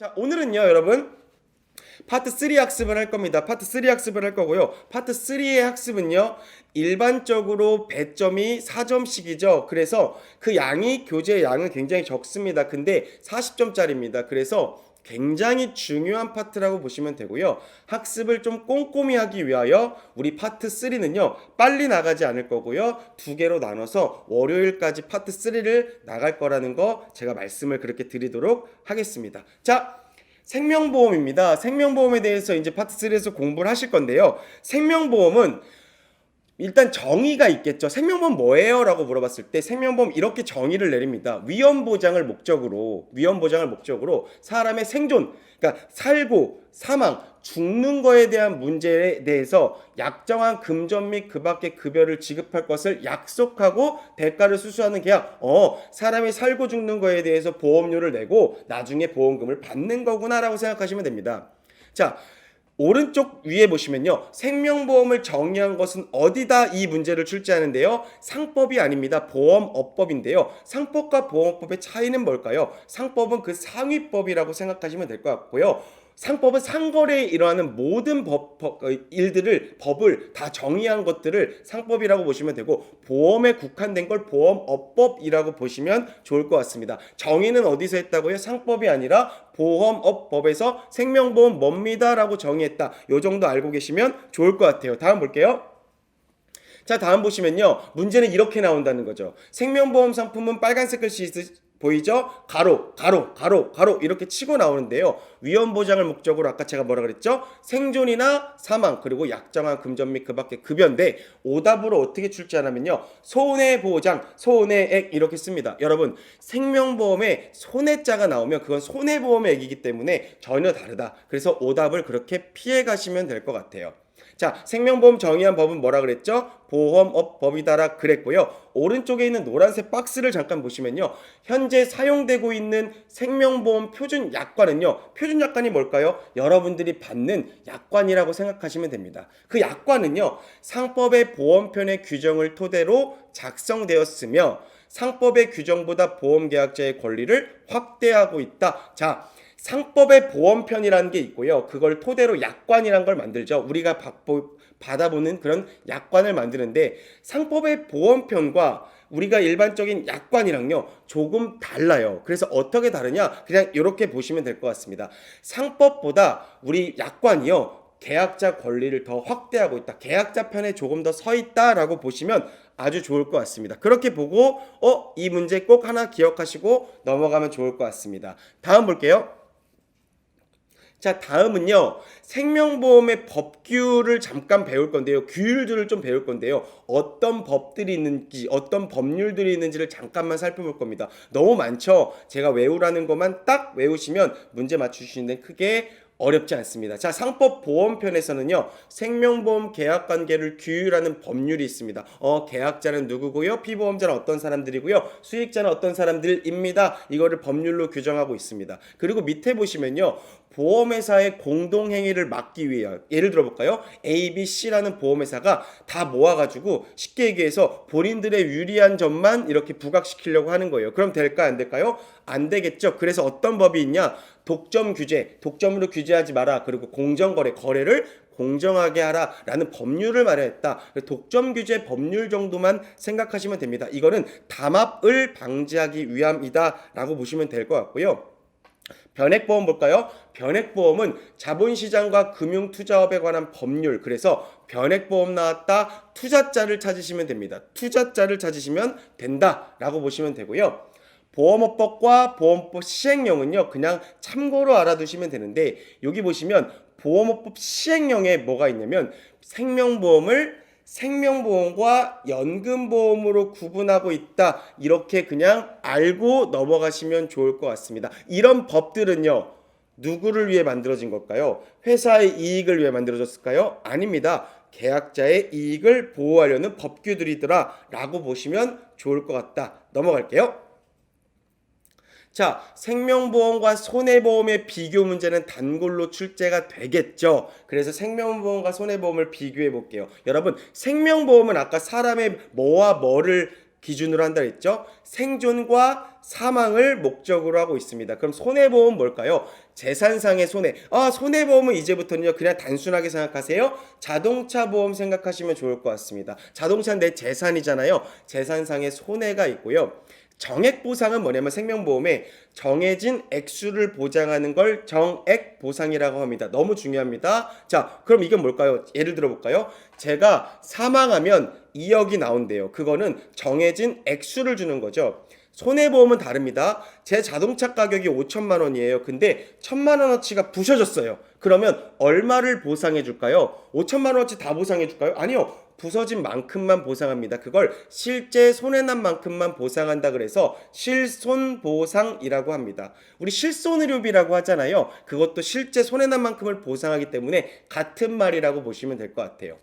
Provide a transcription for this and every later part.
자, 오늘은요, 여러분, 파트 3 학습을 할 겁니다. 파트 3 학습을 할 거고요. 파트 3의 학습은요, 일반적으로 배점이 4점씩이죠. 그래서 그 양이, 교재 양은 굉장히 적습니다. 근데 40점짜리입니다. 그래서 굉장히 중요한 파트라고 보시면 되고요. 학습을 좀 꼼꼼히 하기 위하여 우리 파트 3는요, 빨리 나가지 않을 거고요. 두 개로 나눠서 월요일까지 파트 3를 나갈 거라는 거 제가 말씀을 그렇게 드리도록 하겠습니다. 자, 생명보험입니다. 생명보험에 대해서 이제 파트 3에서 공부를 하실 건데요. 생명보험은 일단 정의가 있겠죠. 생명보험 뭐예요? 라고 물어봤을 때 생명보험 이렇게 정의를 내립니다. 위험보장을 목적으로 사람의 생존, 그러니까 살고 사망, 죽는 거에 대한 문제에 대해서 약정한 금전 및 그 밖의 급여를 지급할 것을 약속하고 대가를 수수하는 계약. 사람이 살고 죽는 거에 대해서 보험료를 내고 나중에 보험금을 받는 거구나라고 생각하시면 됩니다. 자, 오른쪽 위에 보시면요, 생명보험을 정의한 것은 어디다 이 문제를 출제하는데요, 상법이 아닙니다. 보험업법인데요. 상법과 보험업법의 차이는 뭘까요? 상법은 그 상위법이라고 생각하시면 될 것 같고요. 상법은 상거래에 일어나는 모든 법을 다 정의한 것들을 상법이라고 보시면 되고, 보험에 국한된 걸 보험업법이라고 보시면 좋을 것 같습니다. 정의는 어디서 했다고요? 상법이 아니라 보험업법에서 생명보험 뭡니다 라고 정의했다. 요 정도 알고 계시면 좋을 것 같아요. 다음 볼게요. 자, 다음 보시면요, 문제는 이렇게 나온다는 거죠. 생명보험 상품은 빨간색 글씨 보이죠? 가로 이렇게 치고 나오는데요. 위험보장을 목적으로 아까 제가 뭐라 그랬죠? 생존이나 사망, 그리고 약정한 금전 및 그 밖의 급여인데, 오답으로 어떻게 출제하냐면요, 손해보장, 손해액 이렇게 씁니다. 여러분, 생명보험에 손해자가 나오면 그건 손해보험의 액이기 때문에 전혀 다르다. 그래서 오답을 그렇게 피해 가시면 될 것 같아요. 자, 생명보험 정의한 법은 뭐라 그랬죠? 보험업법이다라 그랬고요. 오른쪽에 있는 노란색 박스를 잠깐 보시면요, 현재 사용되고 있는 생명보험 표준 약관은요, 표준 약관이 뭘까요? 여러분들이 받는 약관이라고 생각하시면 됩니다. 그 약관은요, 상법의 보험편의 규정을 토대로 작성되었으며 상법의 규정보다 보험계약자의 권리를 확대하고 있다. 자, 상법의 보험편이라는 게 있고요. 그걸 토대로 약관이라는 걸 만들죠. 우리가 받아보는 그런 약관을 만드는데, 상법의 보험편과 우리가 일반적인 약관이랑요, 조금 달라요. 그래서 어떻게 다르냐? 그냥 이렇게 보시면 될 것 같습니다. 상법보다 우리 약관이요, 계약자 권리를 더 확대하고 있다. 계약자 편에 조금 더 서 있다라고 보시면 아주 좋을 것 같습니다. 그렇게 보고 이 문제 꼭 하나 기억하시고 넘어가면 좋을 것 같습니다. 다음 볼게요. 자, 다음은요, 생명보험의 법규를 잠깐 배울 건데요. 규율들을 좀 배울 건데요. 어떤 법들이 있는지, 어떤 법률들이 있는지를 잠깐만 살펴볼 겁니다. 너무 많죠? 제가 외우라는 것만 딱 외우시면 문제 맞추시는데 크게 어렵지 않습니다. 자, 상법 보험편에서는요, 생명보험 계약관계를 규율하는 법률이 있습니다. 계약자는 누구고요? 피보험자는 어떤 사람들이고요? 수익자는 어떤 사람들입니다. 이거를 법률로 규정하고 있습니다. 그리고 밑에 보시면요, 보험회사의 공동행위를 막기 위해, 예를 들어 볼까요? A, B, C라는 보험회사가 다 모아가지고 쉽게 얘기해서 본인들의 유리한 점만 이렇게 부각시키려고 하는 거예요. 그럼 될까 안 될까요? 안 되겠죠. 그래서 어떤 법이 있냐? 독점 규제, 독점으로 규제하지 마라. 그리고 공정거래, 거래를 공정하게 하라 라는 법률을 마련했다. 독점 규제 법률 정도만 생각하시면 됩니다. 이거는 담합을 방지하기 위함이다 라고 보시면 될 것 같고요. 변액보험 볼까요? 변액보험은 자본시장과 금융투자업에 관한 법률, 그래서 변액보험 나왔다, 투자자를 찾으시면 됩니다. 투자자를 찾으시면 된다라고 보시면 되고요. 보험업법과 보험법 시행령은요, 그냥 참고로 알아두시면 되는데, 여기 보시면 보험업법 시행령에 뭐가 있냐면, 생명보험과 연금보험으로 구분하고 있다. 이렇게 그냥 알고 넘어가시면 좋을 것 같습니다. 이런 법들은요, 누구를 위해 만들어진 걸까요? 회사의 이익을 위해 만들어졌을까요? 아닙니다. 계약자의 이익을 보호하려는 법규들이더라 라고 보시면 좋을 것 같다. 넘어갈게요. 자, 생명보험과 손해보험의 비교 문제는 단골로 출제가 되겠죠. 그래서 생명보험과 손해보험을 비교해 볼게요. 여러분, 생명보험은 아까 사람의 뭐와 뭐를 기준으로 한다 했죠? 생존과 사망을 목적으로 하고 있습니다. 그럼 손해보험은 뭘까요? 재산상의 손해. 손해보험은 이제부터는요, 그냥 단순하게 생각하세요. 자동차 보험 생각하시면 좋을 것 같습니다. 자동차는 내 재산이잖아요. 재산상의 손해가 있고요. 정액 보상은 뭐냐면 생명보험에 정해진 액수를 보장하는 걸 정액 보상이라고 합니다. 너무 중요합니다. 자, 그럼 이건 뭘까요? 예를 들어 볼까요? 제가 사망하면 2억이 나온대요. 그거는 정해진 액수를 주는 거죠. 손해보험은 다릅니다. 제 자동차 가격이 5천만 원이에요. 근데 1천만 원어치가 부셔졌어요. 그러면 얼마를 보상해 줄까요? 5천만 원어치 다 보상해 줄까요? 아니요. 부서진 만큼만 보상합니다. 그걸 실제 손해난 만큼만 보상한다 그래서 실손보상이라고 합니다. 우리 실손의료비라고 하잖아요. 그것도 실제 손해난 만큼을 보상하기 때문에 같은 말이라고 보시면 될 것 같아요.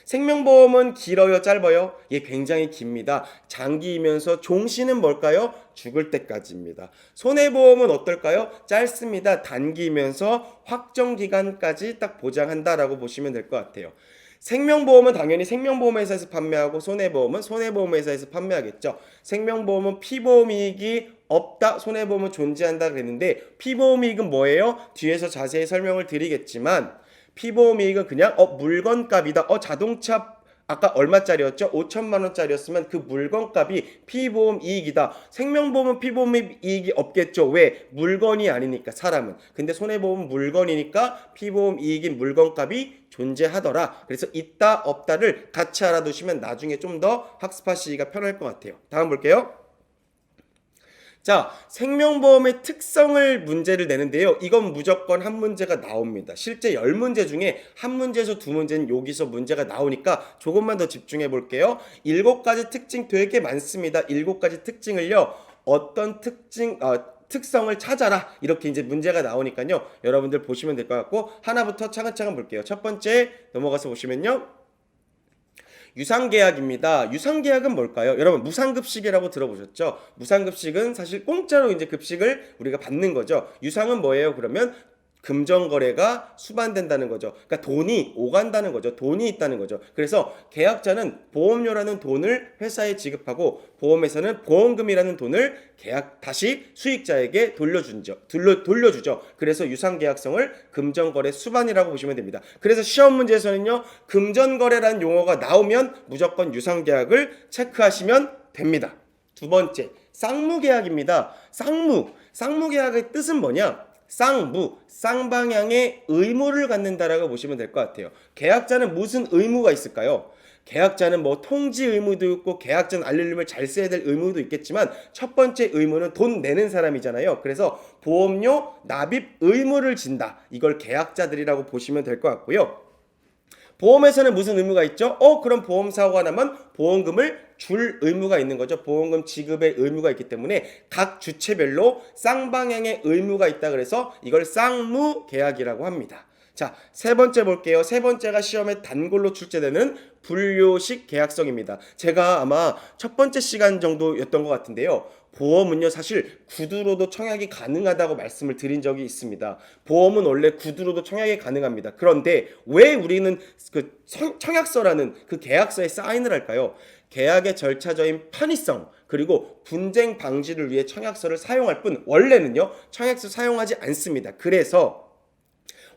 생명보험은 길어요, 짧아요? 예, 굉장히 깁니다. 장기이면서 종시는 뭘까요? 죽을 때까지입니다. 손해보험은 어떨까요? 짧습니다. 단기이면서 확정 기간까지 딱 보장한다라고 보시면 될 것 같아요. 생명보험은 당연히 생명보험회사에서 판매하고 손해보험은 손해보험회사에서 판매하겠죠. 생명보험은 피보험이익이 없다, 손해보험은 존재한다 그랬는데 피보험이익은 뭐예요? 뒤에서 자세히 설명을 드리겠지만 피보험이익은 그냥 물건값이다. 자동차 아까 얼마짜리였죠? 5천만 원짜리였으면 그 물건값이 피보험이익이다. 생명보험은 피보험이익이 없겠죠. 왜? 물건이 아니니까 사람은. 근데 손해보험은 물건이니까 피보험이익인 물건값이 존재하더라. 그래서 있다 없다를 같이 알아두시면 나중에 좀 더 학습하시기가 편할 것 같아요. 다음 볼게요. 자, 생명보험의 특성을 문제를 내는데요. 이건 무조건 한 문제가 나옵니다. 실제 10문제 중에 한 문제에서 두 문제는 여기서 문제가 나오니까 조금만 더 집중해 볼게요. 7가지 특징 되게 많습니다. 7가지 특징을요. 어떤 특성을 찾아라. 이렇게 이제 문제가 나오니까요. 여러분들 보시면 될 것 같고 하나부터 차근차근 볼게요. 첫 번째 넘어가서 보시면요. 유상계약입니다. 유상계약은 뭘까요? 여러분 무상급식이라고 들어보셨죠? 무상급식은 사실 공짜로 이제 급식을 우리가 받는 거죠. 유상은 뭐예요? 그러면 금전거래가 수반된다는 거죠. 그러니까 돈이 오간다는 거죠. 돈이 있다는 거죠. 그래서 계약자는 보험료라는 돈을 회사에 지급하고 보험회사는 보험금이라는 돈을 다시 수익자에게 돌려주죠. 그래서 유상계약성을 금전거래 수반이라고 보시면 됩니다. 그래서 시험 문제에서는요. 금전거래라는 용어가 나오면 무조건 유상계약을 체크하시면 됩니다. 두 번째, 쌍무계약입니다. 쌍무계약의 뜻은 뭐냐? 쌍방향의 의무를 갖는다라고 보시면 될 것 같아요. 계약자는 무슨 의무가 있을까요? 계약자는 통지 의무도 있고 계약전 알림을 잘 써야 될 의무도 있겠지만 첫 번째 의무는 돈 내는 사람이잖아요. 그래서 보험료 납입 의무를 진다. 이걸 계약자들이라고 보시면 될 것 같고요. 보험회사는 무슨 의무가 있죠? 그럼 보험사고가 나면 보험금을 줄 의무가 있는 거죠. 보험금 지급의 의무가 있기 때문에 각 주체별로 쌍방향의 의무가 있다 그래서 이걸 쌍무계약이라고 합니다. 자, 세 번째 볼게요. 세 번째가 시험에 단골로 출제되는 분료식 계약성입니다. 제가 아마 첫 번째 시간 정도였던 것 같은데요. 보험은요 사실 구두로도 청약이 가능하다고 말씀을 드린 적이 있습니다. 보험은 원래 구두로도 청약이 가능합니다. 그런데 왜 우리는 그 청약서라는 그 계약서에 사인을 할까요? 계약의 절차적인 편의성 그리고 분쟁 방지를 위해 청약서를 사용할 뿐 원래는요 청약서 사용하지 않습니다. 그래서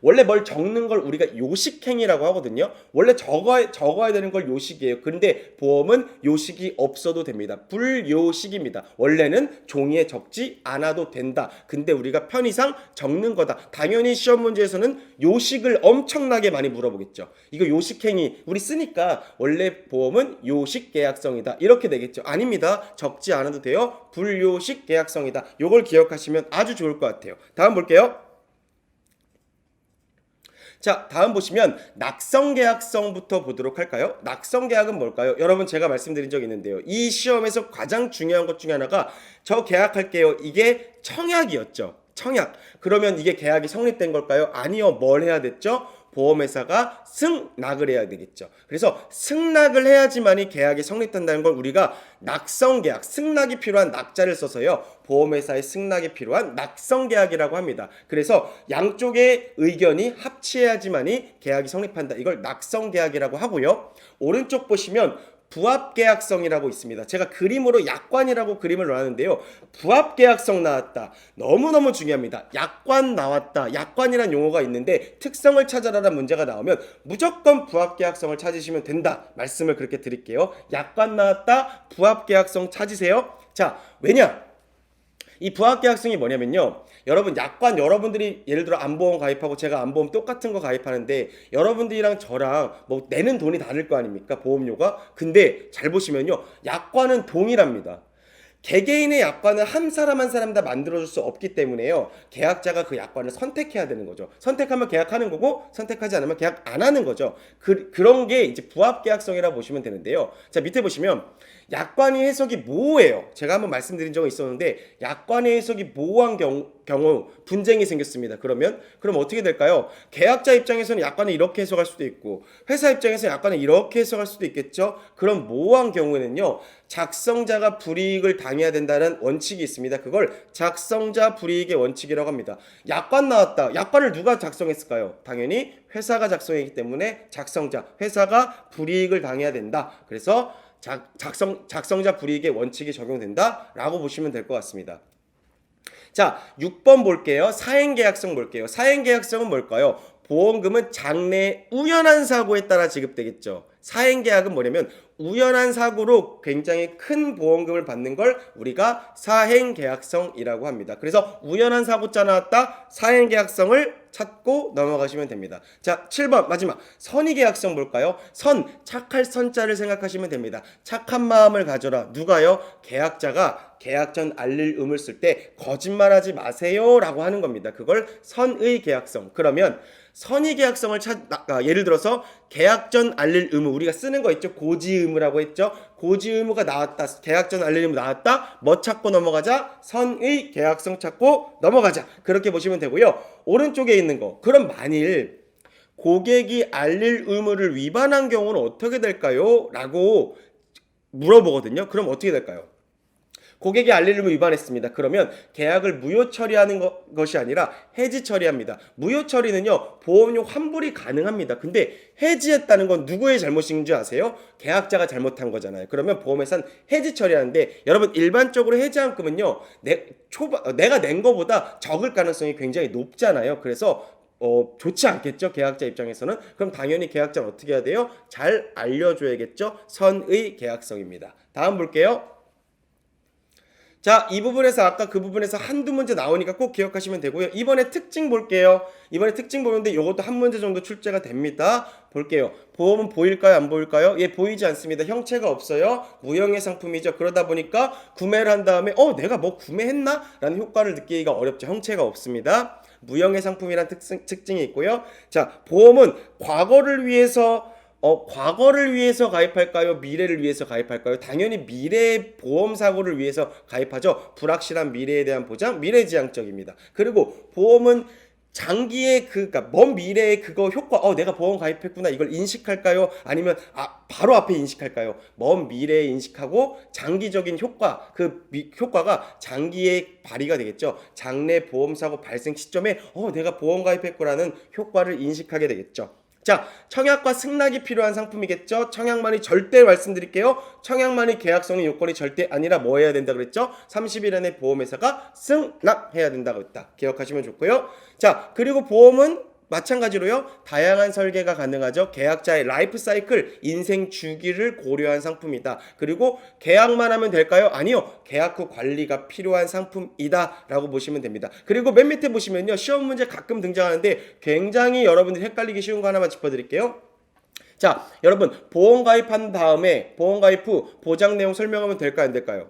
원래 뭘 적는 걸 우리가 요식행위라고 하거든요. 원래 적어야 되는 걸 요식이에요. 그런데 보험은 요식이 없어도 됩니다. 불요식입니다. 원래는 종이에 적지 않아도 된다. 근데 우리가 편의상 적는 거다. 당연히 시험 문제에서는 요식을 엄청나게 많이 물어보겠죠. 이거 요식행위 우리 쓰니까 원래 보험은 요식 계약성이다. 이렇게 되겠죠. 아닙니다. 적지 않아도 돼요. 불요식 계약성이다. 요걸 기억하시면 아주 좋을 것 같아요. 다음 볼게요. 자, 다음 보시면 낙성계약성부터 보도록 할까요? 낙성계약은 뭘까요? 여러분 제가 말씀드린 적이 있는데요. 이 시험에서 가장 중요한 것 중에 하나가 저 계약할게요. 이게 청약이었죠. 청약. 그러면 이게 계약이 성립된 걸까요? 아니요. 뭘 해야 됐죠? 보험회사가 승낙을 해야 되겠죠. 그래서 승낙을 해야지만이 계약이 성립된다는 걸 우리가 낙성계약, 승낙이 필요한 낙자를 써서요. 보험회사의 승낙이 필요한 낙성계약이라고 합니다. 그래서 양쪽의 의견이 합치해야지만이 계약이 성립한다. 이걸 낙성계약이라고 하고요. 오른쪽 보시면 부합계약성이라고 있습니다. 제가 그림으로 약관이라고 그림을 놨는데요. 부합계약성 나왔다. 너무너무 중요합니다. 약관 나왔다. 약관이란 용어가 있는데 특성을 찾아라라는 문제가 나오면 무조건 부합계약성을 찾으시면 된다. 말씀을 그렇게 드릴게요. 약관 나왔다. 부합계약성 찾으세요. 자, 왜냐? 이 부합계약성이 뭐냐면요. 여러분 약관 여러분들이 예를 들어 안보험 가입하고 제가 안보험 똑같은 거 가입하는데 여러분들이랑 저랑 뭐 내는 돈이 다를 거 아닙니까? 보험료가. 근데 잘 보시면요. 약관은 동일합니다. 개개인의 약관은 한 사람 한 사람 다 만들어줄 수 없기 때문에요. 계약자가 그 약관을 선택해야 되는 거죠. 선택하면 계약하는 거고 선택하지 않으면 계약 안 하는 거죠. 그런 게 이제 부합계약성이라고 보시면 되는데요. 자, 밑에 보시면 약관의 해석이 모호해요. 제가 한번 말씀드린 적이 있었는데 약관의 해석이 모호한 경우 분쟁이 생겼습니다. 그럼 어떻게 될까요? 계약자 입장에서는 약관을 이렇게 해석할 수도 있고 회사 입장에서는 약관을 이렇게 해석할 수도 있겠죠. 그런 모호한 경우에는요. 작성자가 불이익을 당해야 된다는 원칙이 있습니다. 그걸 작성자 불이익의 원칙이라고 합니다. 약관 나왔다. 약관을 누가 작성했을까요? 당연히 회사가 작성했기 때문에 회사가 불이익을 당해야 된다. 그래서 작성자 불이익의 원칙이 적용된다라고 보시면 될 것 같습니다. 자, 6번 볼게요. 사행계약성 볼게요. 사행계약성은 뭘까요? 보험금은 장래 우연한 사고에 따라 지급되겠죠. 사행계약은 뭐냐면 우연한 사고로 굉장히 큰 보험금을 받는 걸 우리가 사행계약성이라고 합니다. 그래서 우연한 사고자 나왔다. 사행계약성을 찾고 넘어가시면 됩니다. 자, 7번 마지막 선의계약성 볼까요? 착할 선자를 생각하시면 됩니다. 착한 마음을 가져라. 누가요? 계약자가 계약 전 알릴 의무를 쓸 때 거짓말하지 마세요 라고 하는 겁니다. 그걸 선의계약성. 그러면 선의계약성을 예를 들어서 계약 전 알릴 의무 우리가 쓰는 거 있죠. 고지의무라고 했죠. 고지의무가 나왔다. 계약 전 알릴 의무 나왔다. 뭐 찾고 넘어가자? 선의계약성 찾고 넘어가자. 그렇게 보시면 되고요. 오른쪽에 있는 거. 그럼 만일 고객이 알릴 의무를 위반한 경우는 어떻게 될까요? 라고 물어보거든요. 그럼 어떻게 될까요? 고객이 알릴 의무 위반했습니다. 그러면 계약을 무효 처리하는 것이 아니라 해지 처리합니다. 무효 처리는요. 보험료 환불이 가능합니다. 근데 해지했다는 건 누구의 잘못인 줄 아세요? 계약자가 잘못한 거잖아요. 그러면 보험회사는 해지 처리하는데 여러분 일반적으로 해지한금은요. 내가 낸 거보다 적을 가능성이 굉장히 높잖아요. 그래서 좋지 않겠죠? 계약자 입장에서는. 그럼 당연히 계약자는 어떻게 해야 돼요? 잘 알려줘야겠죠? 선의 계약성입니다. 다음 볼게요. 자, 이 부분에서 아까 그 부분에서 한두 문제 나오니까 꼭 기억하시면 되고요. 이번에 특징 볼게요. 이번에 특징 보는데 이것도 한 문제 정도 출제가 됩니다. 볼게요. 보험은 보일까요? 안 보일까요? 예, 보이지 않습니다. 형체가 없어요. 무형의 상품이죠. 그러다 보니까 구매를 한 다음에 내가 뭐 구매했나? 라는 효과를 느끼기가 어렵죠. 형체가 없습니다. 무형의 상품이란 특징이 있고요. 자, 보험은 과거를 위해서 가입할까요? 미래를 위해서 가입할까요? 당연히 미래 보험 사고를 위해서 가입하죠. 불확실한 미래에 대한 보장, 미래지향적입니다. 그리고 보험은 장기의 그러니까 먼 미래의 그거 효과, 내가 보험 가입했구나 이걸 인식할까요? 아니면 바로 앞에 인식할까요? 먼 미래에 인식하고 장기적인 효과, 효과가 장기에 발휘가 되겠죠. 장래 보험 사고 발생 시점에 내가 보험 가입했구라는 효과를 인식하게 되겠죠. 자, 청약과 승낙이 필요한 상품이겠죠. 청약만이 절대 말씀드릴게요. 청약만이 계약성의 요건이 절대 아니라 뭐 해야 된다 그랬죠? 30일 안에 보험회사가 승낙해야 된다고 했다. 기억하시면 좋고요. 자, 그리고 보험은 마찬가지로요. 다양한 설계가 가능하죠. 계약자의 라이프 사이클, 인생 주기를 고려한 상품이다. 그리고 계약만 하면 될까요? 아니요. 계약 후 관리가 필요한 상품이다 라고 보시면 됩니다. 그리고 맨 밑에 보시면요. 시험 문제 가끔 등장하는데 굉장히 여러분들이 헷갈리기 쉬운 거 하나만 짚어드릴게요. 자, 여러분 보험 가입한 다음에 보험 가입 후 보장 내용 설명하면 될까요? 안 될까요?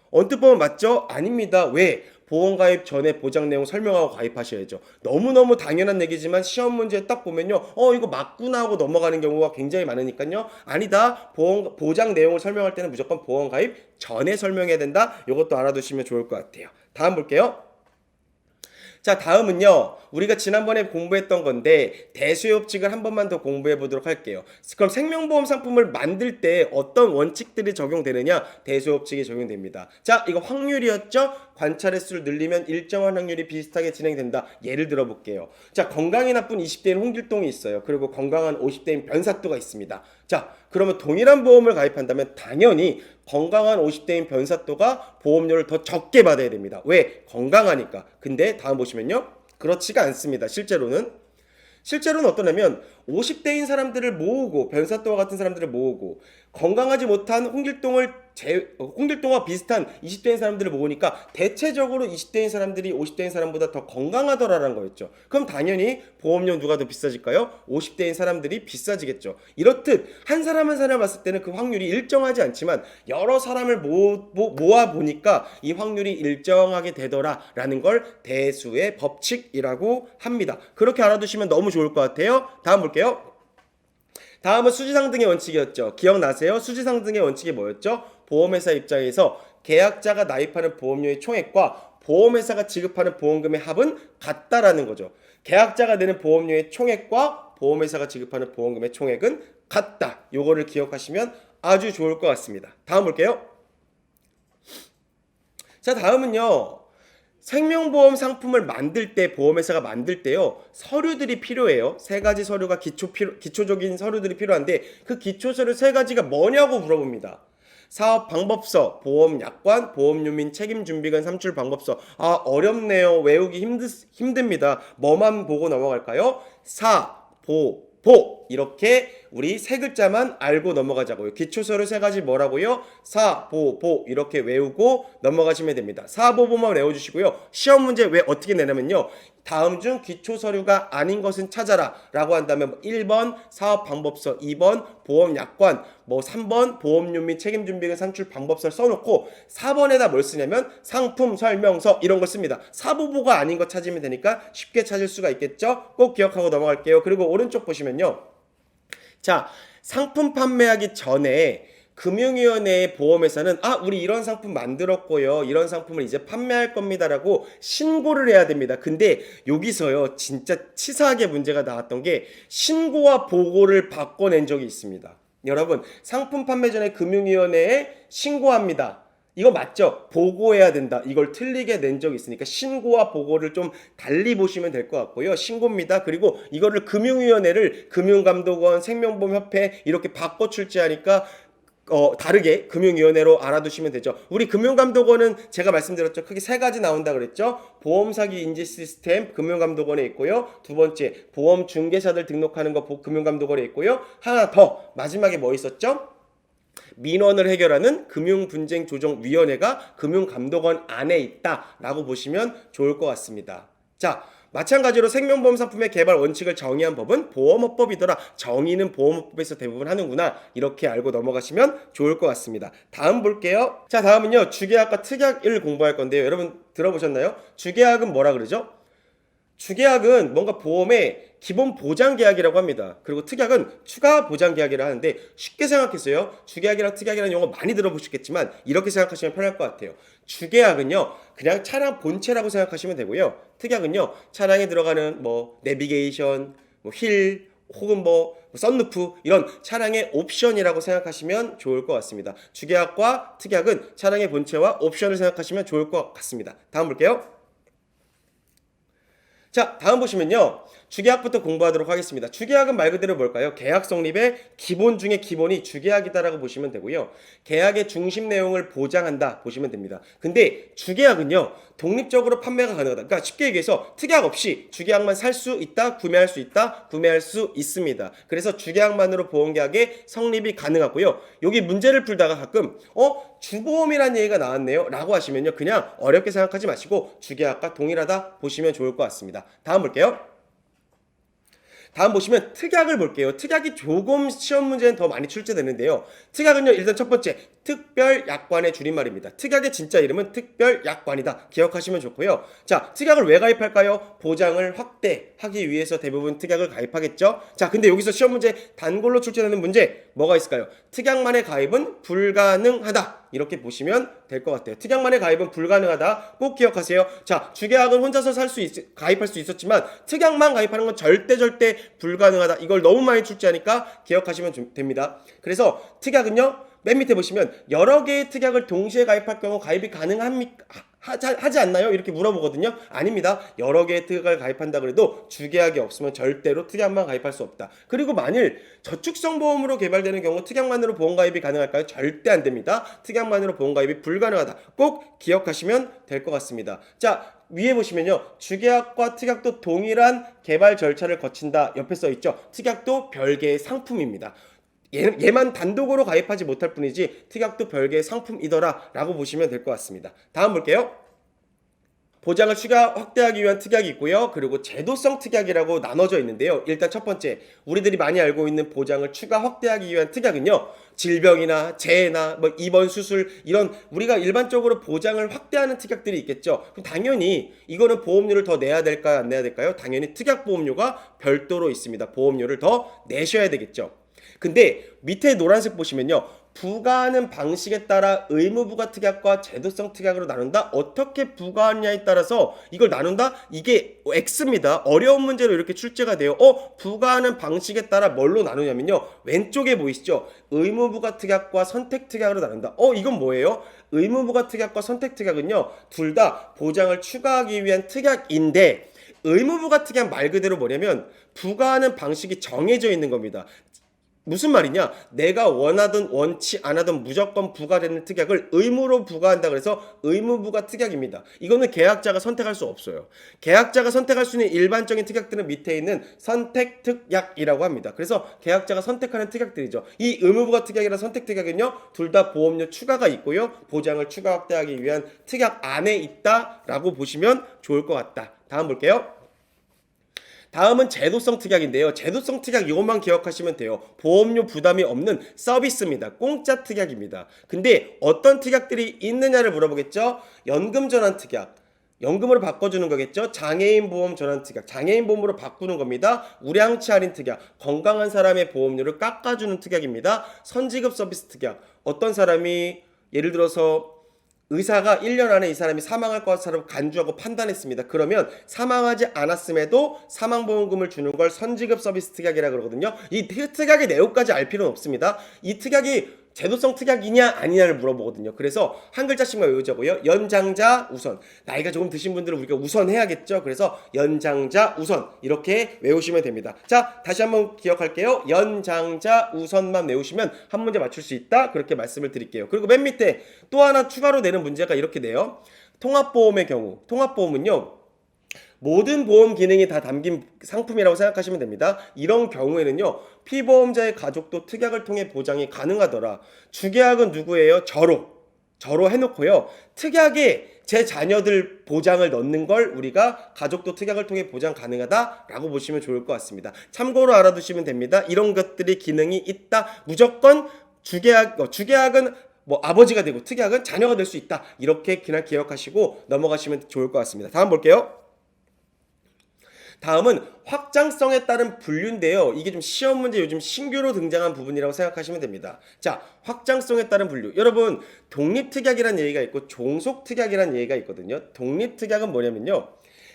언뜻 보면 맞죠? 아닙니다. 왜? 보험 가입 전에 보장 내용 설명하고 가입하셔야죠. 너무너무 당연한 얘기지만 시험 문제 딱 보면요. 이거 맞구나 하고 넘어가는 경우가 굉장히 많으니까요. 아니다. 보장 내용을 설명할 때는 무조건 보험 가입 전에 설명해야 된다. 이것도 알아두시면 좋을 것 같아요. 다음 볼게요. 자, 다음은요. 우리가 지난번에 공부했던 건데 대수의 법칙을 한 번만 더 공부해 보도록 할게요. 그럼 생명보험 상품을 만들 때 어떤 원칙들이 적용되느냐? 대수의 법칙이 적용됩니다. 자, 이거 확률이었죠? 관찰 횟수를 늘리면 일정한 확률이 비슷하게 진행된다. 예를 들어 볼게요. 자, 건강이 나쁜 20대인 홍길동이 있어요. 그리고 건강한 50대인 변사또가 있습니다. 자, 그러면 동일한 보험을 가입한다면 당연히 건강한 50대인 변사또가 보험료를 더 적게 받아야 됩니다. 왜? 건강하니까. 근데 다음 보시면요. 그렇지가 않습니다. 실제로는 어떠냐면 50대인 사람들을 모으고 변사또와 같은 사람들을 모으고 건강하지 못한 홍길동과 비슷한 20대인 사람들을 모으니까 대체적으로 20대인 사람들이 50대인 사람보다 더 건강하더라라는 거였죠. 그럼 당연히 보험료 누가 더 비싸질까요? 50대인 사람들이 비싸지겠죠. 이렇듯 한 사람 한 사람 봤을 때는 그 확률이 일정하지 않지만 여러 사람을 모아 보니까 이 확률이 일정하게 되더라라는 걸 대수의 법칙이라고 합니다. 그렇게 알아두시면 너무 좋을 것 같아요. 다음 볼게요. 다음은 수지상등의 원칙이었죠. 기억나세요? 수지상등의 원칙이 뭐였죠? 보험회사 입장에서 계약자가 납입하는 보험료의 총액과 보험회사가 지급하는 보험금의 합은 같다라는 거죠. 계약자가 내는 보험료의 총액과 보험회사가 지급하는 보험금의 총액은 같다. 요거를 기억하시면 아주 좋을 것 같습니다. 다음 볼게요. 자, 다음은요. 생명보험 상품을 만들 때 보험회사가 만들 때요 서류들이 필요해요. 세 가지 서류가 기초적인 서류들이 필요한데 그 기초 서류 세 가지가 뭐냐고 물어봅니다. 사업 방법서, 보험 약관, 보험료민 책임 준비관 산출 방법서. 아, 어렵네요. 외우기 힘듭니다. 뭐만 보고 넘어갈까요? 보 이렇게 우리 세 글자만 알고 넘어가자고요. 기초서류 세 가지 뭐라고요? 보 이렇게 외우고 넘어가시면 됩니다. 보만 외워주시고요. 시험 문제 왜 어떻게 내냐면요. 다음 중 기초서류가 아닌 것은 찾아라 라고 한다면 1번 사업방법서, 2번 보험약관, 3번 보험료 및 책임준비금 산출 방법서를 써놓고 4번에다 뭘 쓰냐면 상품 설명서 이런 걸 씁니다. 사보보가 아닌 거 찾으면 되니까 쉽게 찾을 수가 있겠죠? 꼭 기억하고 넘어갈게요. 그리고 오른쪽 보시면요. 자, 상품 판매하기 전에 금융위원회의 보험회사는 우리 이런 상품 만들었고요. 이런 상품을 이제 판매할 겁니다라고 신고를 해야 됩니다. 근데 여기서요. 진짜 치사하게 문제가 나왔던 게 신고와 보고를 바꿔낸 적이 있습니다. 여러분, 상품 판매 전에 금융위원회에 신고합니다. 이거 맞죠? 보고해야 된다. 이걸 틀리게 낸 적이 있으니까 신고와 보고를 좀 달리 보시면 될 것 같고요. 신고입니다. 그리고 이거를 금융위원회를 금융감독원, 생명보험협회 이렇게 바꿔 출제하니까 다르게 금융위원회로 알아두시면 되죠. 우리 금융감독원은 제가 말씀드렸죠. 크게 세 가지 나온다 그랬죠. 보험사기 인지 시스템 금융감독원에 있고요. 두 번째 보험중개사들 등록하는 거 금융감독원에 있고요. 하나 더 마지막에 뭐 있었죠? 민원을 해결하는 금융분쟁조정위원회가 금융감독원 안에 있다라고 보시면 좋을 것 같습니다. 자, 마찬가지로 생명보험 상품의 개발 원칙을 정의한 법은 보험업법이더라. 정의는 보험업법에서 대부분 하는구나. 이렇게 알고 넘어가시면 좋을 것 같습니다. 다음 볼게요. 자, 다음은요. 주계약과 특약을 공부할 건데요. 여러분 들어보셨나요? 주계약은 뭐라 그러죠? 주계약은 뭔가 보험의 기본 보장 계약이라고 합니다. 그리고 특약은 추가 보장 계약이라 하는데 쉽게 생각했어요. 주계약이랑 특약이라는 용어 많이 들어보셨겠지만 이렇게 생각하시면 편할 것 같아요. 주계약은요. 그냥 차량 본체라고 생각하시면 되고요. 특약은요. 차량에 들어가는 내비게이션, 휠 혹은 썬루프 이런 차량의 옵션이라고 생각하시면 좋을 것 같습니다. 주계약과 특약은 차량의 본체와 옵션을 생각하시면 좋을 것 같습니다. 다음 볼게요. 자, 다음 보시면요. 주계약부터 공부하도록 하겠습니다. 주계약은 말 그대로 뭘까요? 계약 성립의 기본 중에 기본이 주계약이다라고 보시면 되고요. 계약의 중심 내용을 보장한다 보시면 됩니다. 근데 주계약은요. 독립적으로 판매가 가능하다. 그러니까 쉽게 얘기해서 특약 없이 주계약만 살 수 있다, 구매할 수 있다, 구매할 수 있습니다. 그래서 주계약만으로 보험계약의 성립이 가능하고요. 여기 문제를 풀다가 가끔 주보험이라는 얘기가 나왔네요 라고 하시면요. 그냥 어렵게 생각하지 마시고 주계약과 동일하다 보시면 좋을 것 같습니다. 다음 볼게요. 다음 보시면 특약을 볼게요. 특약이 조금 시험 문제는 더 많이 출제되는데요. 특약은요. 일단 첫 번째 특별약관의 줄임말입니다. 특약의 진짜 이름은 특별약관이다. 기억하시면 좋고요. 자, 특약을 왜 가입할까요? 보장을 확대하기 위해서 대부분 특약을 가입하겠죠. 자, 근데 여기서 시험 문제 단골로 출제되는 문제 뭐가 있을까요? 특약만의 가입은 불가능하다. 이렇게 보시면 될 것 같아요. 특약만의 가입은 불가능하다. 꼭 기억하세요. 자, 주계약은 혼자서 가입할 수 있었지만 특약만 가입하는 건 절대 불가능하다. 이걸 너무 많이 출제하니까 기억하시면 됩니다. 그래서 특약은요, 맨 밑에 보시면 여러 개의 특약을 동시에 가입할 경우 가입이 가능합니까? 하지 않나요? 이렇게 물어보거든요. 아닙니다. 여러 개의 특약을 가입한다 그래도 주계약이 없으면 절대로 특약만 가입할 수 없다. 그리고 만일 저축성 보험으로 개발되는 경우 특약만으로 보험 가입이 가능할까요? 절대 안 됩니다. 특약만으로 보험 가입이 불가능하다. 꼭 기억하시면 될 것 같습니다. 자, 위에 보시면요, 주계약과 특약도 동일한 개발 절차를 거친다. 옆에 써 있죠. 특약도 별개의 상품입니다. 얘만 단독으로 가입하지 못할 뿐이지 특약도 별개의 상품이더라 라고 보시면 될 것 같습니다. 다음 볼게요. 보장을 추가 확대하기 위한 특약이 있고요. 그리고 제도성 특약이라고 나눠져 있는데요. 일단 첫 번째, 우리들이 많이 알고 있는 보장을 추가 확대하기 위한 특약은요, 질병이나 재해나 뭐 입원 수술 이런 우리가 일반적으로 보장을 확대하는 특약들이 있겠죠. 그럼 당연히 이거는 보험료를 더 내야 될까요? 안 내야 될까요? 당연히 특약 보험료가 별도로 있습니다. 보험료를 더 내셔야 되겠죠. 근데 밑에 노란색 보시면요, 부과하는 방식에 따라 의무부과 특약과 제도성 특약으로 나눈다. 어떻게 부과하느냐에 따라서 이걸 나눈다. 이게 X입니다. 어려운 문제로 이렇게 출제가 돼요. 부과하는 방식에 따라 뭘로 나누냐면요, 왼쪽에 보이시죠? 의무부과 특약과 선택 특약으로 나눈다. 이건 뭐예요? 의무부과 특약과 선택 특약은요, 둘 다 보장을 추가하기 위한 특약인데, 의무부과 특약 말 그대로 뭐냐면 부과하는 방식이 정해져 있는 겁니다. 무슨 말이냐? 내가 원하든 원치 않아든 무조건 부과되는 특약을 의무로 부과한다 그래서 의무부과 특약입니다. 이거는 계약자가 선택할 수 없어요. 계약자가 선택할 수 있는 일반적인 특약들은 밑에 있는 선택 특약이라고 합니다. 그래서 계약자가 선택하는 특약들이죠. 이 의무부과 특약이랑 선택 특약은요, 둘 다 보험료 추가가 있고요, 보장을 추가 확대하기 위한 특약 안에 있다라고 보시면 좋을 것 같다. 다음 볼게요. 다음은 제도성 특약인데요. 제도성 특약 이것만 기억하시면 돼요. 보험료 부담이 없는 서비스입니다. 공짜 특약입니다. 근데 어떤 특약들이 있느냐를 물어보겠죠. 연금 전환 특약. 연금으로 바꿔주는 거겠죠. 장애인 보험 전환 특약. 장애인 보험으로 바꾸는 겁니다. 우량치 할인 특약. 건강한 사람의 보험료를 깎아주는 특약입니다. 선지급 서비스 특약. 어떤 사람이 예를 들어서 의사가 1년 안에 이 사람이 사망할 것처럼 간주하고 판단했습니다. 그러면 사망하지 않았음에도 사망보험금을 주는 걸 선지급 서비스 특약이라 그러거든요. 이 특약의 내용까지 알 필요는 없습니다. 이 특약이 제도성 특약이냐 아니냐를 물어보거든요. 그래서 한 글자씩만 외우자고요. 연장자 우선. 나이가 조금 드신 분들은 우리가 우선 해야겠죠. 그래서 연장자 우선 이렇게 외우시면 됩니다. 자, 다시 한번 기억할게요. 연장자 우선만 외우시면 한 문제 맞출 수 있다. 그렇게 말씀을 드릴게요. 그리고 맨 밑에 또 하나 추가로 내는 문제가 이렇게 돼요. 통합보험의 경우, 통합보험은요, 모든 보험 기능이 다 담긴 상품이라고 생각하시면 됩니다. 이런 경우에는요, 피보험자의 가족도 특약을 통해 보장이 가능하더라. 주계약은 누구예요? 저로 해놓고요, 특약에 제 자녀들 보장을 넣는 걸 우리가 가족도 특약을 통해 보장 가능하다라고 보시면 좋을 것 같습니다. 참고로 알아두시면 됩니다. 이런 것들이 기능이 있다. 무조건 주계약은 뭐 아버지가 되고 특약은 자녀가 될 수 있다. 이렇게 그냥 기억하시고 넘어가시면 좋을 것 같습니다. 다음 볼게요. 다음은 확장성에 따른 분류인데요. 이게 좀 시험 문제 요즘 신규로 등장한 부분이라고 생각하시면 됩니다. 자, 확장성에 따른 분류. 여러분, 독립특약이라는 얘기가 있고 종속특약이라는 얘기가 있거든요. 독립특약은 뭐냐면요,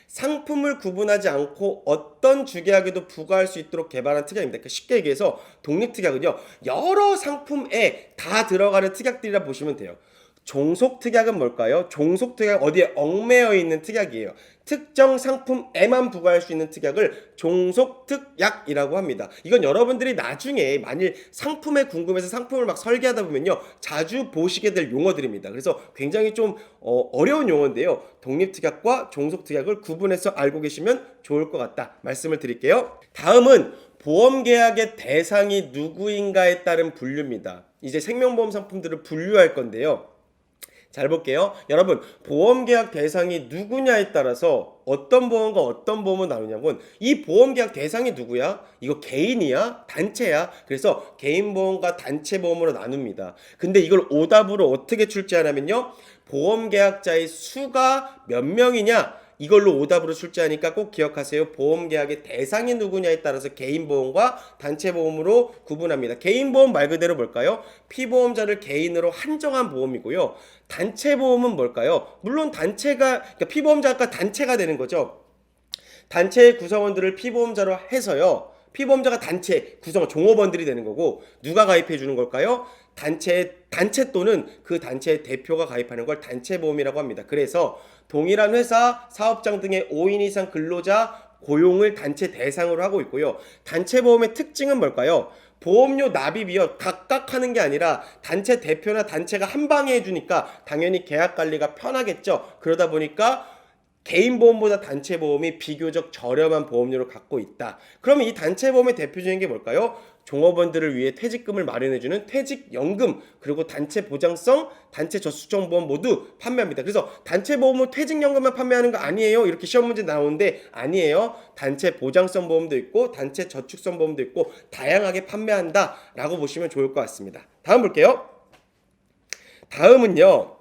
상품을 구분하지 않고 어떤 주계약에도 부과할 수 있도록 개발한 특약입니다. 그러니까 쉽게 얘기해서 독립특약은요, 여러 상품에 다 들어가는 특약들이라 보시면 돼요. 종속특약은 뭘까요? 종속특약 어디에 얽매여 있는 특약이에요. 특정 상품에만 부과할 수 있는 특약을 종속특약이라고 합니다. 이건 여러분들이 나중에 만일 상품에 궁금해서 상품을 막 설계하다 보면요, 자주 보시게 될 용어들입니다. 그래서 굉장히 좀 어려운 용어인데요. 독립특약과 종속특약을 구분해서 알고 계시면 좋을 것 같다 말씀을 드릴게요. 다음은 보험계약의 대상이 누구인가에 따른 분류입니다. 이제 생명보험 상품들을 분류할 건데요. 잘 볼게요. 여러분, 보험계약 대상이 누구냐에 따라서 어떤 보험과 어떤 보험을 나누냐면 이 보험계약 대상이 누구야? 이거 개인이야? 단체야? 그래서 개인보험과 단체보험으로 나눕니다. 근데 이걸 오답으로 어떻게 출제하냐면요. 보험계약자의 수가 몇 명이냐? 이걸로 오답으로 출제하니까 꼭 기억하세요. 보험계약의 대상이 누구냐에 따라서 개인보험과 단체보험으로 구분합니다. 개인보험 말 그대로 뭘까요? 피보험자를 개인으로 한정한 보험이고요. 단체보험은 뭘까요? 물론 단체가, 그러니까 피보험자가 단체가 되는 거죠. 단체의 구성원들을 피보험자로 해서요. 피보험자가 단체 구성원 종업원들이 되는 거고 누가 가입해 주는 걸까요? 단체 또는 그 단체의 대표가 가입하는 걸 단체보험이라고 합니다. 그래서 동일한 회사, 사업장 등의 5인 이상 근로자 고용을 단체 대상으로 하고 있고요. 단체보험의 특징은 뭘까요? 보험료 납입이요. 각각 하는 게 아니라 단체 대표나 단체가 한 방에 해주니까 당연히 계약 관리가 편하겠죠. 그러다 보니까 개인 보험보다 단체 보험이 비교적 저렴한 보험료를 갖고 있다. 그러면 이 단체 보험의 대표적인 게 뭘까요? 종업원들을 위해 퇴직금을 마련해주는 퇴직연금, 그리고 단체 보장성, 단체 저축성 보험 모두 판매합니다. 그래서 단체 보험은 퇴직연금만 판매하는 거 아니에요. 이렇게 시험 문제 나오는데 아니에요. 단체 보장성 보험도 있고 단체 저축성 보험도 있고 다양하게 판매한다라고 보시면 좋을 것 같습니다. 다음 볼게요. 다음은요.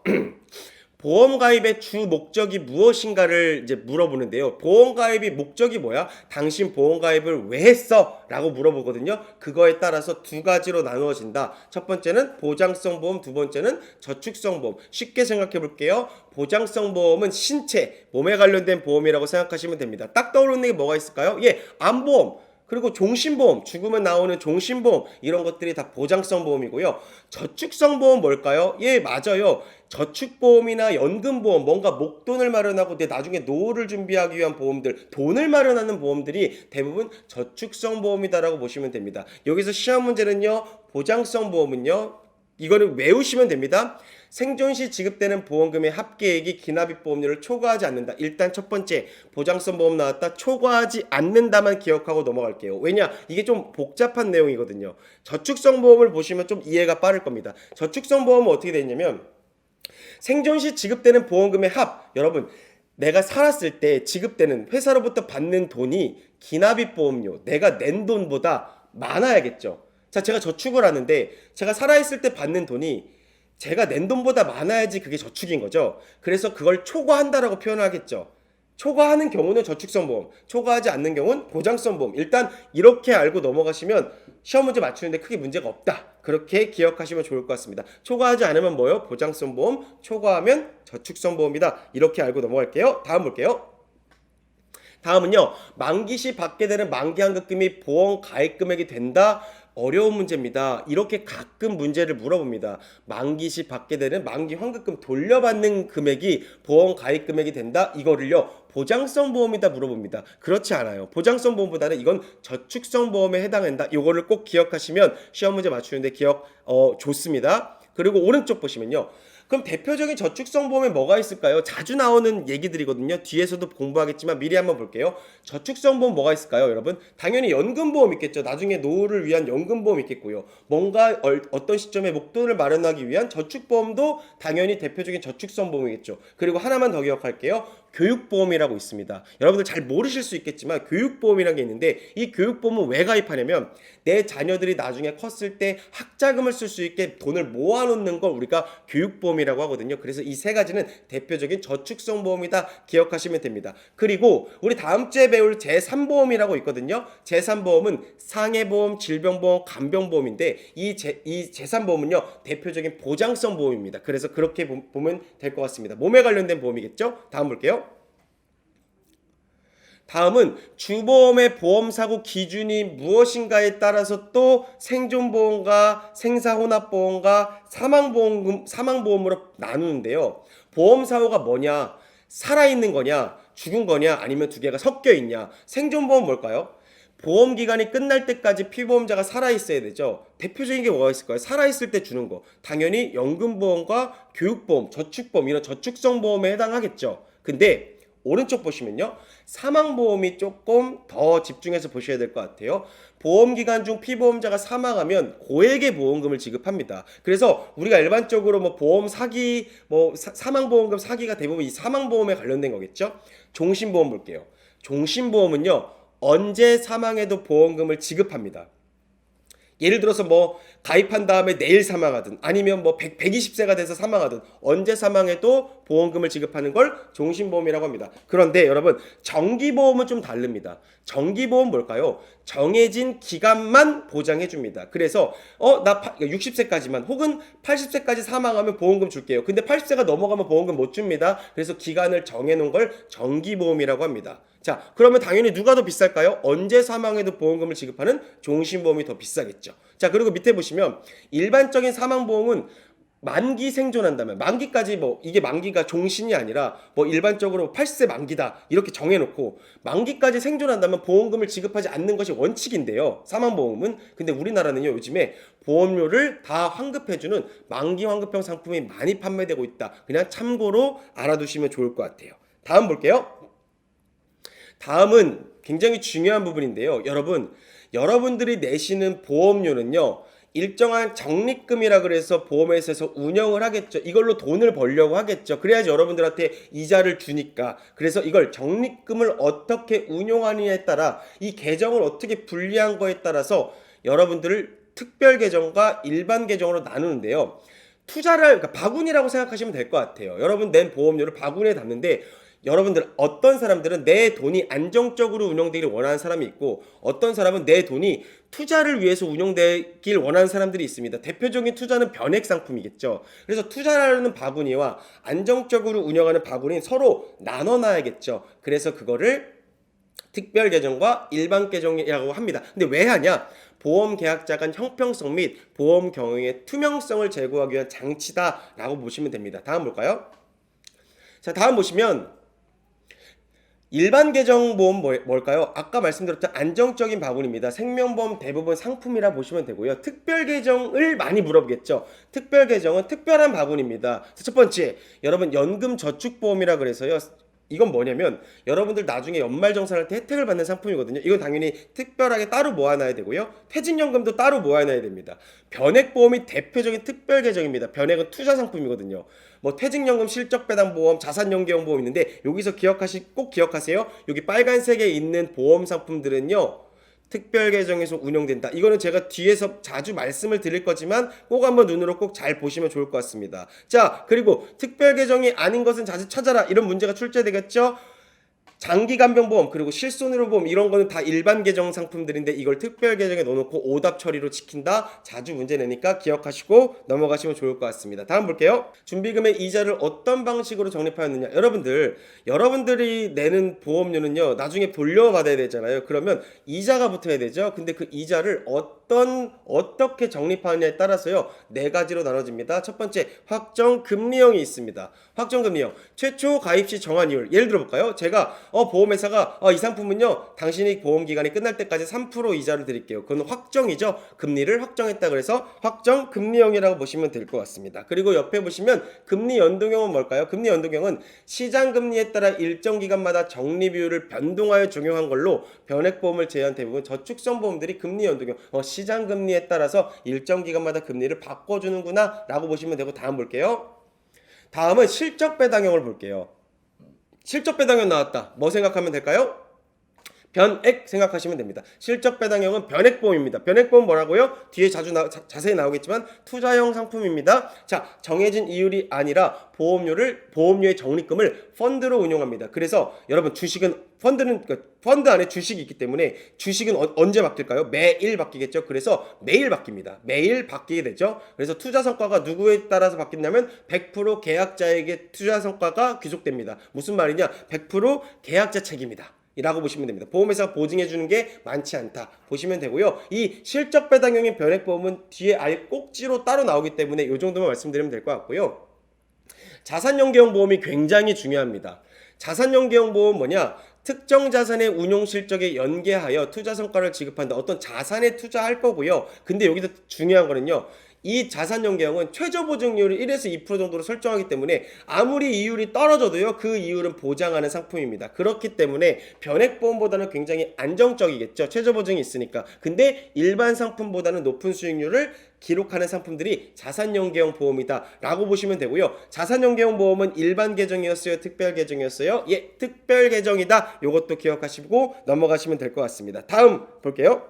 보험 가입의 주 목적이 무엇인가를 이제 물어보는데요. 보험 가입이 목적이 뭐야? 당신 보험 가입을 왜 했어? 라고 물어보거든요. 그거에 따라서 두 가지로 나누어진다. 첫 번째는 보장성 보험, 두 번째는 저축성 보험. 쉽게 생각해 볼게요. 보장성 보험은 신체, 몸에 관련된 보험이라고 생각하시면 됩니다. 딱 떠오르는 게 뭐가 있을까요? 예, 암보험. 그리고 종신보험, 죽으면 나오는 종신보험, 이런 것들이 다 보장성 보험이고요. 저축성 보험 뭘까요? 예, 맞아요. 저축보험이나 연금보험, 뭔가 목돈을 마련하고 내 나중에 노후를 준비하기 위한 보험들, 돈을 마련하는 보험들이 대부분 저축성 보험이다라고 보시면 됩니다. 여기서 시험 문제는요, 보장성 보험은요, 이거는 외우시면 됩니다. 생존 시 지급되는 보험금의 합계액이 기납입 보험료를 초과하지 않는다. 일단 첫 번째, 보장성 보험 나왔다. 초과하지 않는다만 기억하고 넘어갈게요. 왜냐? 이게 좀 복잡한 내용이거든요. 저축성 보험을 보시면 좀 이해가 빠를 겁니다. 저축성 보험은 어떻게 되냐면 생존 시 지급되는 보험금의 합, 여러분 내가 살았을 때 지급되는 회사로부터 받는 돈이 기납입 보험료, 내가 낸 돈보다 많아야겠죠. 자, 제가 저축을 하는데 제가 살아있을 때 받는 돈이 제가 낸 돈보다 많아야지 그게 저축인 거죠. 그래서 그걸 초과한다라고 표현하겠죠. 초과하는 경우는 저축성 보험, 초과하지 않는 경우는 보장성 보험. 일단 이렇게 알고 넘어가시면 시험 문제 맞추는데 크게 문제가 없다. 그렇게 기억하시면 좋을 것 같습니다. 초과하지 않으면 뭐요? 보장성 보험, 초과하면 저축성 보험이다. 이렇게 알고 넘어갈게요. 다음 볼게요. 다음은요. 만기 시 받게 되는 만기 환급금이 보험 가입 금액이 된다. 어려운 문제입니다. 이렇게 가끔 문제를 물어봅니다. 만기 시 받게 되는 만기 환급금 돌려받는 금액이 보험 가입 금액이 된다. 이거를요. 보장성 보험이다 물어봅니다. 그렇지 않아요. 보장성 보험보다는 이건 저축성 보험에 해당한다. 이거를 꼭 기억하시면 시험 문제 맞추는데 좋습니다. 그리고 오른쪽 보시면요. 그럼 대표적인 저축성 보험에 뭐가 있을까요? 자주 나오는 얘기들이거든요. 뒤에서도 공부하겠지만 미리 한번 볼게요. 저축성 보험 뭐가 있을까요, 여러분? 당연히 연금보험 있겠죠. 나중에 노후를 위한 연금보험 있겠고요. 뭔가 어떤 시점에 목돈을 마련하기 위한 저축보험도 당연히 대표적인 저축성 보험이겠죠. 그리고 하나만 더 기억할게요. 교육보험이라고 있습니다. 여러분들 잘 모르실 수 있겠지만 교육보험이라는 게 있는데 이 교육보험은 왜 가입하냐면 내 자녀들이 나중에 컸을 때 학자금을 쓸 수 있게 돈을 모아놓는 걸 우리가 교육보험이라고 하거든요. 그래서 이 세 가지는 대표적인 저축성 보험이다 기억하시면 됩니다. 그리고 우리 다음 주에 배울 제3보험이라고 있거든요. 제3보험은 상해보험, 질병보험, 간병보험인데 이 제3보험은요 대표적인 보장성 보험입니다. 그래서 그렇게 보면 될 것 같습니다. 몸에 관련된 보험이겠죠? 다음 볼게요. 다음은 주보험의 보험사고 기준이 무엇인가에 따라서 또 생존보험과 생사혼합보험과 사망보험으로 나누는데요. 보험사고가 뭐냐? 살아있는 거냐? 죽은 거냐? 아니면 두 개가 섞여 있냐? 생존보험 뭘까요? 보험기간이 끝날 때까지 피보험자가 살아있어야 되죠. 대표적인 게 뭐가 있을까요? 살아있을 때 주는 거. 당연히 연금보험과 교육보험, 저축보험 이런 저축성 보험에 해당하겠죠. 근데 오른쪽 보시면요. 사망보험이 조금 더 집중해서 보셔야 될 것 같아요. 보험기간 중 피보험자가 사망하면 고액의 보험금을 지급합니다. 그래서 우리가 일반적으로 뭐 보험 사기, 뭐 사망보험금 사기가 대부분 이 사망보험에 관련된 거겠죠. 종신보험 볼게요. 종신보험은요. 언제 사망해도 보험금을 지급합니다. 예를 들어서 뭐 가입한 다음에 내일 사망하든 아니면 뭐 120세가 돼서 사망하든 언제 사망해도 보험금을 지급하는 걸 종신보험이라고 합니다. 그런데 여러분 정기보험은 좀 다릅니다. 정기보험 뭘까요? 정해진 기간만 보장해 줍니다. 그래서 나 60세까지만 혹은 80세까지 사망하면 보험금 줄게요. 근데 80세가 넘어가면 보험금 못 줍니다. 그래서 기간을 정해 놓은 걸 정기보험이라고 합니다. 자, 그러면 당연히 누가 더 비쌀까요? 언제 사망해도 보험금을 지급하는 종신보험이 더 비싸겠죠. 자, 그리고 밑에 보시면 일반적인 사망보험은 만기 생존한다면 만기까지 뭐 이게 만기가 종신이 아니라 뭐 일반적으로 80세 만기다 이렇게 정해놓고 만기까지 생존한다면 보험금을 지급하지 않는 것이 원칙인데요. 사망보험은 근데 우리나라는요 요즘에 보험료를 다 환급해주는 만기 환급형 상품이 많이 판매되고 있다. 그냥 참고로 알아두시면 좋을 것 같아요. 다음 볼게요. 다음은 굉장히 중요한 부분인데요. 여러분들이 내시는 보험료는요. 일정한 적립금이라 그래서 보험회사에서 운영을 하겠죠. 이걸로 돈을 벌려고 하겠죠. 그래야지 여러분들한테 이자를 주니까. 그래서 이걸 적립금을 어떻게 운용하느냐에 따라 이 계정을 어떻게 분리한 거에 따라서 여러분들을 특별 계정과 일반 계정으로 나누는데요. 투자를 그러니까 바구니라고 생각하시면 될 것 같아요. 여러분 낸 보험료를 바구니에 담는데 여러분들 어떤 사람들은 내 돈이 안정적으로 운영되기를 원하는 사람이 있고 어떤 사람은 내 돈이 투자를 위해서 운영되길 원하는 사람들이 있습니다. 대표적인 투자는 변액 상품이겠죠. 그래서 투자라는 바구니와 안정적으로 운영하는 바구니는 서로 나눠놔야겠죠. 그래서 그거를 특별 계정과 일반 계정이라고 합니다. 근데 왜 하냐? 보험 계약자 간 형평성 및 보험 경영의 투명성을 제고하기 위한 장치다라고 보시면 됩니다. 다음 볼까요? 자, 다음 보시면 일반 계정 보험 뭘까요? 아까 말씀드렸던 안정적인 바구니입니다. 생명보험 대부분 상품이라 보시면 되고요. 특별 계정을 많이 물어보겠죠. 특별 계정은 특별한 바구니입니다. 첫 번째, 여러분 연금 저축보험이라 그래서요. 이건 뭐냐면 여러분들 나중에 연말정산할 때 혜택을 받는 상품이거든요. 이건 당연히 특별하게 따로 모아놔야 되고요. 퇴직연금도 따로 모아놔야 됩니다. 변액보험이 대표적인 특별 계정입니다. 변액은 투자 상품이거든요. 뭐 퇴직연금 실적배당보험, 자산연계형보험 있는데 여기서 꼭 기억하세요. 여기 빨간색에 있는 보험 상품들은요. 특별 계정에서 운영된다. 이거는 제가 뒤에서 자주 말씀을 드릴 거지만 꼭 한번 눈으로 꼭 잘 보시면 좋을 것 같습니다. 자, 그리고 특별 계정이 아닌 것은 자주 찾아라. 이런 문제가 출제되겠죠. 장기간병보험 그리고 실손의료보험 이런 거는 다 일반 계정 상품들인데 이걸 특별 계정에 넣어놓고 오답 처리로 지킨다. 자주 문제 내니까 기억하시고 넘어가시면 좋을 것 같습니다. 다음 볼게요. 준비금의 이자를 어떤 방식으로 적립하였느냐. 여러분들이 내는 보험료는요 나중에 돌려받아야 되잖아요. 그러면 이자가 붙어야 되죠. 근데 그 이자를 어떻게 적립하느냐에 따라서요 네 가지로 나눠집니다. 첫 번째 확정금리형이 있습니다. 확정금리형 최초 가입 시 정한 이율. 예를 들어 볼까요? 제가 보험회사가 이 상품은요 당신이 보험기간이 끝날 때까지 3% 이자를 드릴게요. 그건 확정이죠. 금리를 확정했다 그래서 확정금리형이라고 보시면 될 것 같습니다. 그리고 옆에 보시면 금리연동형은 뭘까요? 금리연동형은 시장금리에 따라 일정 기간마다 적립이율을 변동하여 적용한 걸로 변액보험을 제외한 대부분 저축성 보험들이 금리연동형 시장금리에 따라서 일정 기간마다 금리를 바꿔주는구나 라고 보시면 되고 다음 볼게요. 다음은 실적배당형을 볼게요. 실적배당형 나왔다. 뭐 생각하면 될까요? 변액 생각하시면 됩니다. 실적배당형은 변액보험입니다. 변액보험 뭐라고요? 뒤에 자세히 나오겠지만 투자형 상품입니다. 자, 정해진 이율이 아니라 보험료의 적립금을 펀드로 운용합니다. 그래서 여러분 펀드 안에 주식이 있기 때문에 주식은 언제 바뀔까요? 매일 바뀌겠죠. 그래서 매일 바뀝니다. 매일 바뀌게 되죠. 그래서 투자 성과가 누구에 따라서 바뀌냐면 100% 계약자에게 투자 성과가 귀속됩니다. 무슨 말이냐? 100% 계약자 책임이다. 이라고 보시면 됩니다. 보험회사가 보증해주는 게 많지 않다 보시면 되고요. 이 실적배당형의 변액보험은 뒤에 아예 꼭지로 따로 나오기 때문에 이 정도만 말씀드리면 될 것 같고요. 자산연계형 보험이 굉장히 중요합니다. 자산연계형 보험 뭐냐? 특정 자산의 운용 실적에 연계하여 투자 성과를 지급한다. 어떤 자산에 투자할 거고요. 근데 여기서 중요한 거는요. 이 자산연계형은 최저보증률을 1에서 2% 정도로 설정하기 때문에 아무리 이율이 떨어져도요, 그 이율은 보장하는 상품입니다. 그렇기 때문에 변액보험보다는 굉장히 안정적이겠죠. 최저보증이 있으니까. 근데 일반 상품보다는 높은 수익률을 기록하는 상품들이 자산연계형 보험이다 라고 보시면 되고요. 자산연계형 보험은 일반 계정이었어요, 특별 계정이었어요? 예, 특별 계정이다. 요것도 기억하시고 넘어가시면 될 것 같습니다. 다음 볼게요.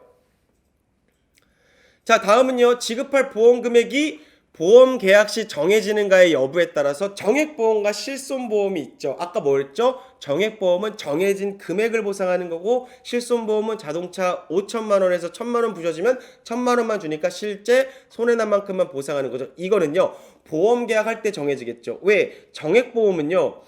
자, 다음은요. 지급할 보험 금액이 보험 계약 시 정해지는가의 여부에 따라서 정액보험과 실손보험이 있죠. 아까 뭐였죠? 정액보험은 정해진 금액을 보상하는 거고, 실손보험은 자동차 5천만 원에서 1,000만 원 부셔지면 1,000만 원만 주니까 실제 손해난 만큼만 보상하는 거죠. 이거는요, 보험 계약할 때 정해지겠죠. 왜? 정액보험은요,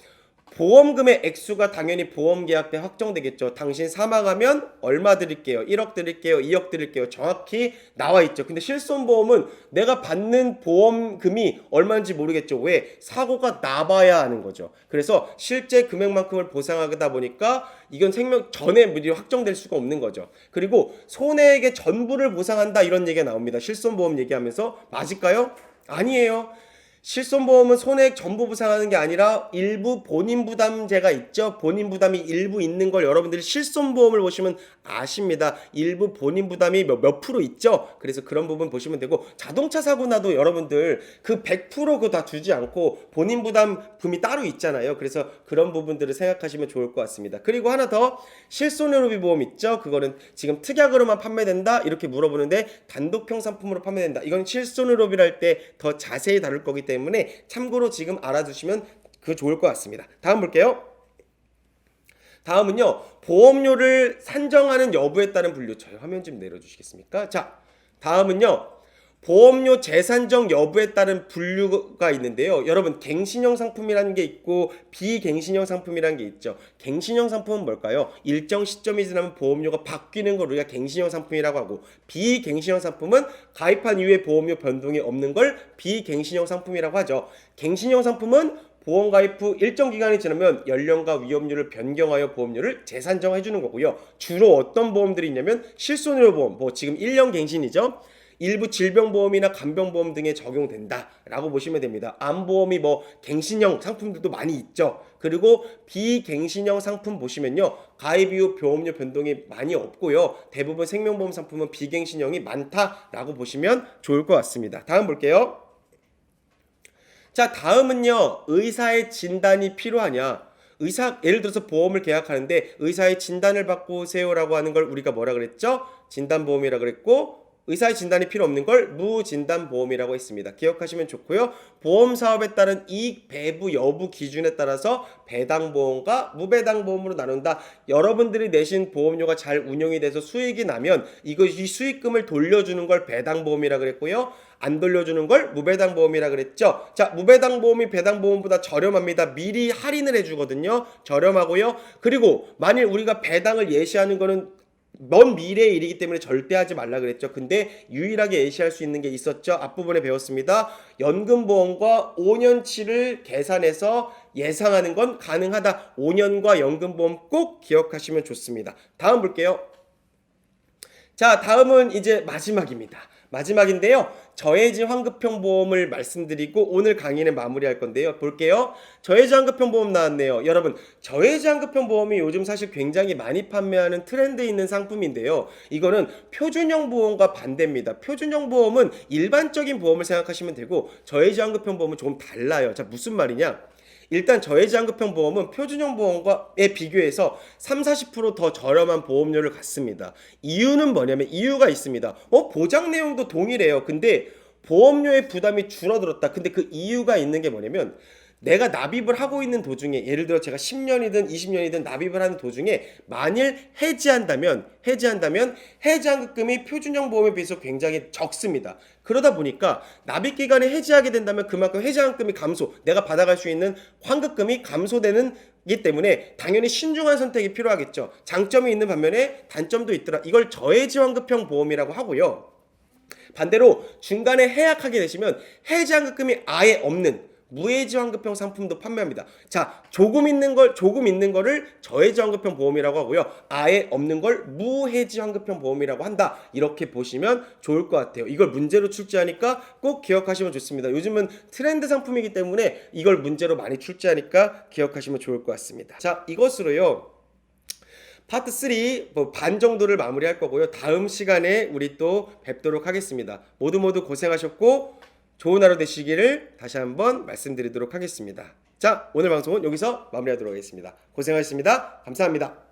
보험금의 액수가 당연히 보험계약 때 확정되겠죠. 당신 사망하면 얼마 드릴게요. 1억 드릴게요. 2억 드릴게요. 정확히 나와 있죠. 근데 실손보험은 내가 받는 보험금이 얼마인지 모르겠죠. 왜? 사고가 나봐야 하는 거죠. 그래서 실제 금액만큼을 보상하다 보니까 이건 생명 전에 미리 확정될 수가 없는 거죠. 그리고 손해액의 전부를 보상한다 이런 얘기가 나옵니다. 실손보험 얘기하면서 맞을까요? 아니에요. 실손보험은 손해액 전부 보상하는 게 아니라 일부 본인 부담제가 있죠. 본인 부담이 일부 있는 걸 여러분들이 실손보험을 보시면 아십니다. 일부 본인 부담이 몇 프로 있죠. 그래서 그런 부분 보시면 되고, 자동차 사고 나도 여러분들 그 100% 그거 다 주지 않고 본인 부담금이 따로 있잖아요. 그래서 그런 부분들을 생각하시면 좋을 것 같습니다. 그리고 하나 더, 실손의료비 보험 있죠. 그거는 지금 특약으로만 판매된다 이렇게 물어보는데 단독형 상품으로 판매된다. 이건 실손의료비를 할 때 더 자세히 다룰 거기 때문에 참고로 지금 알아두시면 좋을 것 같습니다. 다음 볼게요. 다음은요, 보험료를 산정하는 여부에 따른 분류. 저희 화면 좀 내려주시겠습니까? 자, 다음은요, 보험료 재산정 여부에 따른 분류가 있는데요. 여러분, 갱신형 상품이라는 게 있고 비갱신형 상품이라는 게 있죠. 갱신형 상품은 뭘까요? 일정 시점이 지나면 보험료가 바뀌는 걸 우리가 갱신형 상품이라고 하고, 비갱신형 상품은 가입한 이후에 보험료 변동이 없는 걸 비갱신형 상품이라고 하죠. 갱신형 상품은 보험 가입 후 일정 기간이 지나면 연령과 위험률을 변경하여 보험료를 재산정해 주는 거고요. 주로 어떤 보험들이 있냐면 실손의료 보험, 뭐 지금 1년 갱신이죠. 일부 질병보험이나 간병보험 등에 적용된다라고 보시면 됩니다. 암보험이 뭐 갱신형 상품들도 많이 있죠. 그리고 비갱신형 상품 보시면요, 가입 이후 보험료 변동이 많이 없고요. 대부분 생명보험 상품은 비갱신형이 많다라고 보시면 좋을 것 같습니다. 다음 볼게요. 자, 다음은요, 의사의 진단이 필요하냐? 예를 들어서 보험을 계약하는데 의사의 진단을 받고 오세요라고 하는 걸 우리가 뭐라 그랬죠? 진단보험이라 그랬고, 의사의 진단이 필요 없는 걸 무진단보험이라고 했습니다. 기억하시면 좋고요. 보험사업에 따른 이익 배부 여부 기준에 따라서 배당보험과 무배당보험으로 나눈다. 여러분들이 내신 보험료가 잘 운영이 돼서 수익이 나면 이 수익금을 돌려주는 걸 배당보험이라 그랬고요. 안 돌려주는 걸 무배당보험이라 그랬죠. 자, 무배당보험이 배당보험보다 저렴합니다. 미리 할인을 해주거든요. 저렴하고요. 그리고 만일 우리가 배당을 예시하는 거는 먼 미래의 일이기 때문에 절대 하지 말라 그랬죠. 근데 유일하게 예시할 수 있는 게 있었죠. 앞부분에 배웠습니다. 연금보험과 5년치를 계산해서 예상하는 건 가능하다. 5년과 연금보험 꼭 기억하시면 좋습니다. 다음 볼게요. 자, 다음은 이제 마지막인데요. 저해지 환급형 보험을 말씀드리고 오늘 강의는 마무리할 건데요. 볼게요. 저해지 환급형 보험 나왔네요. 여러분, 저해지 환급형 보험이 요즘 사실 굉장히 많이 판매하는 트렌드에 있는 상품인데요. 이거는 표준형 보험과 반대입니다. 표준형 보험은 일반적인 보험을 생각하시면 되고, 저해지 환급형 보험은 조금 달라요. 자, 무슨 말이냐? 일단 저해지 환급형 보험은 표준형 보험과에 비교해서 30-40% 더 저렴한 보험료를 갖습니다. 이유는 뭐냐면, 이유가 있습니다. 보장 내용도 동일해요. 근데 보험료의 부담이 줄어들었다. 근데 그 이유가 있는 게 뭐냐면, 내가 납입을 하고 있는 도중에, 예를 들어 제가 10년이든 20년이든 납입을 하는 도중에 만일 해지한다면 해지환급금이 표준형 보험에 비해서 굉장히 적습니다. 그러다 보니까 납입기간에 해지하게 된다면 그만큼 해지환급금이 내가 받아갈 수 있는 환급금이 감소되는 기 때문에 당연히 신중한 선택이 필요하겠죠. 장점이 있는 반면에 단점도 있더라. 이걸 저해지 환급형 보험이라고 하고요. 반대로 중간에 해약하게 되시면 해지환급금이 아예 없는, 무해지 환급형 상품도 판매합니다. 자, 조금 있는 거를 저해지 환급형 보험이라고 하고요. 아예 없는 걸 무해지 환급형 보험이라고 한다. 이렇게 보시면 좋을 것 같아요. 이걸 문제로 출제하니까 꼭 기억하시면 좋습니다. 요즘은 트렌드 상품이기 때문에 이걸 문제로 많이 출제하니까 기억하시면 좋을 것 같습니다. 자, 이것으로요. 파트 3 반 정도를 마무리할 거고요. 다음 시간에 우리 또 뵙도록 하겠습니다. 모두 고생하셨고 좋은 하루 되시기를 다시 한번 말씀드리도록 하겠습니다. 자, 오늘 방송은 여기서 마무리하도록 하겠습니다. 고생하셨습니다. 감사합니다.